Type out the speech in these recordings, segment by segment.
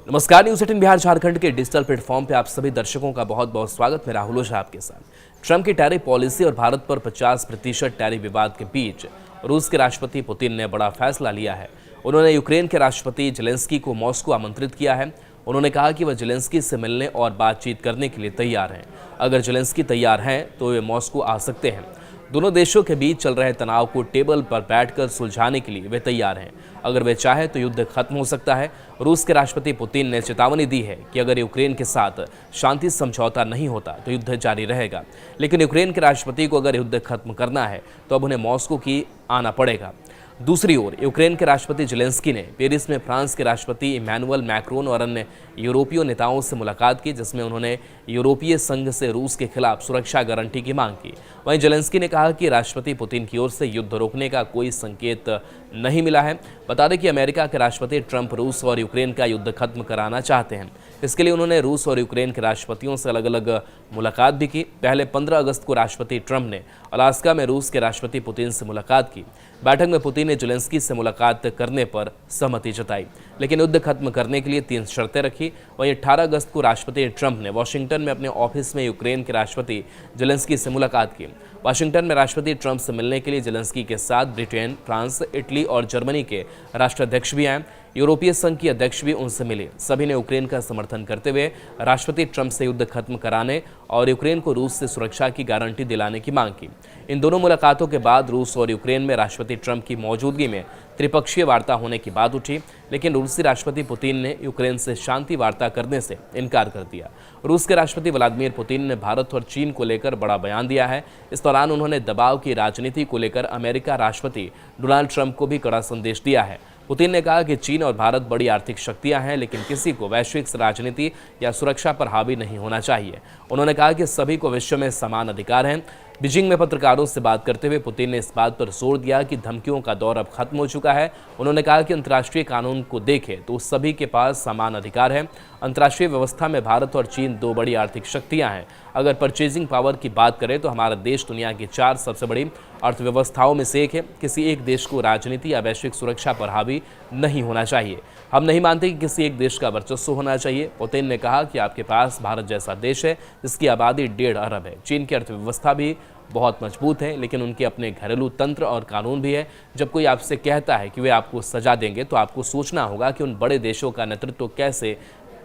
नमस्कार, न्यूज़ 18 बिहार झारखंड के digital platform पे आप सभी दर्शकों का बहुत बहुत स्वागत। मैं राहुल ओझा आपके साथ। ट्रंप की टैरिफ पॉलिसी और भारत पर 50% टैरिफ विवाद के बीच रूस के राष्ट्रपति पुतिन ने बड़ा फैसला लिया है। उन्होंने यूक्रेन के राष्ट्रपति जेलेंस्की को मॉस्को आमंत्रित किया है। उन्होंने कहा कि वह जेलेंस्की से मिलने और बातचीत करने के लिए तैयार हैं। अगर जेलेंस्की तैयार हैं तो वे मॉस्को आ सकते हैं। दोनों देशों के बीच चल रहे तनाव को टेबल पर बैठकर सुलझाने के लिए वे तैयार हैं। अगर वे चाहे तो युद्ध खत्म हो सकता है। रूस के राष्ट्रपति पुतिन ने चेतावनी दी है कि अगर यूक्रेन के साथ शांति समझौता नहीं होता तो युद्ध जारी रहेगा। लेकिन यूक्रेन के राष्ट्रपति को अगर युद्ध खत्म करना है तो अब उन्हें मॉस्को की आना पड़ेगा। दूसरी ओर यूक्रेन के राष्ट्रपति जेलेंस्की ने पेरिस में फ्रांस के राष्ट्रपति इमैनुअल मैक्रोन और अन्य यूरोपीय नेताओं से मुलाकात की, जिसमें उन्होंने यूरोपीय संघ से रूस के खिलाफ सुरक्षा गारंटी की मांग की। वहीं जेलेंस्की ने कहा कि राष्ट्रपति पुतिन की ओर से युद्ध रोकने का कोई संकेत नहीं मिला है। बता दें कि अमेरिका के राष्ट्रपति ट्रंप रूस और यूक्रेन का युद्ध खत्म कराना चाहते हैं। इसके लिए उन्होंने रूस और यूक्रेन के राष्ट्रपतियों से अलग अलग मुलाकात भी की। पहले 15 अगस्त को राष्ट्रपति ट्रंप ने अलास्का में रूस के राष्ट्रपति पुतिन से मुलाकात की। बैठक में पुतिन ने जेलेंस्की से मुलाकात करने पर सहमति जताई, लेकिन युद्ध खत्म करने के लिए 3 शर्तें रखी। वहीं 18 अगस्त को राष्ट्रपति ट्रंप ने वाशिंगटन में अपने ऑफिस में यूक्रेन के राष्ट्रपति जेलेंस्की से मुलाकात की। वाशिंगटन में राष्ट्रपति ट्रंप से मिलने के लिए जेलेंस्की के साथ ब्रिटेन, फ्रांस, इटली और जर्मनी के राष्ट्राध्यक्ष भी आए। यूरोपीय संघ की अध्यक्ष भी उनसे मिले। सभी ने यूक्रेन का समर्थन करते हुए राष्ट्रपति ट्रंप से युद्ध खत्म कराने और यूक्रेन को रूस से सुरक्षा की गारंटी दिलाने की मांग की। इन दोनों मुलाकातों के बाद रूस और यूक्रेन में राष्ट्रपति ट्रंप की मौजूदगी में त्रिपक्षीय वार्ता होने की बात उठी, लेकिन रूसी राष्ट्रपति पुतिन ने यूक्रेन से शांति वार्ता करने से इनकार कर दिया। रूस के राष्ट्रपति व्लादिमीर पुतिन ने भारत और चीन को लेकर बड़ा बयान दिया है। इस दौरान उन्होंने दबाव की राजनीति को लेकर अमेरिका राष्ट्रपति डोनाल्ड ट्रंप को भी कड़ा संदेश दिया है। पुतिन ने कहा कि चीन और भारत बड़ी आर्थिक शक्तियां हैं, लेकिन किसी को वैश्विक राजनीति या सुरक्षा पर हावी नहीं होना चाहिए। उन्होंने कहा कि सभी को विश्व में समान अधिकार हैं। बीजिंग में पत्रकारों से बात करते हुए पुतिन ने इस बात पर जोर दिया कि धमकियों का दौर अब खत्म हो चुका है। उन्होंने कहा कि अंतर्राष्ट्रीय कानून को देखें तो सभी के पास समान अधिकार है। अंतर्राष्ट्रीय व्यवस्था में भारत और चीन 2 बड़ी आर्थिक शक्तियां हैं। अगर परचेजिंग पावर की बात करें तो हमारा देश दुनिया की 4 सबसे बड़ी अर्थव्यवस्थाओं में से एक है। किसी एक देश को राजनीति या वैश्विक सुरक्षा पर हावी नहीं होना चाहिए। हम नहीं मानते कि किसी एक देश का वर्चस्व होना चाहिए। पुतिन ने कहा कि आपके पास भारत जैसा देश है जिसकी आबादी 1.5 अरब है। चीन की अर्थव्यवस्था भी बहुत मजबूत है, लेकिन उनके अपने घरेलू तंत्र और कानून भी है। जब कोई आपसे कहता है कि वे आपको सजा देंगे तो आपको सोचना होगा कि उन बड़े देशों का नेतृत्व कैसे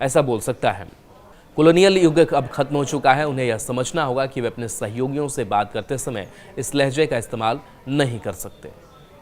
ऐसा बोल सकता है। कॉलोनियल युग अब खत्म हो चुका है। उन्हें यह समझना होगा कि वे अपने सहयोगियों से बात करते समय इस लहजे का इस्तेमाल नहीं कर सकते।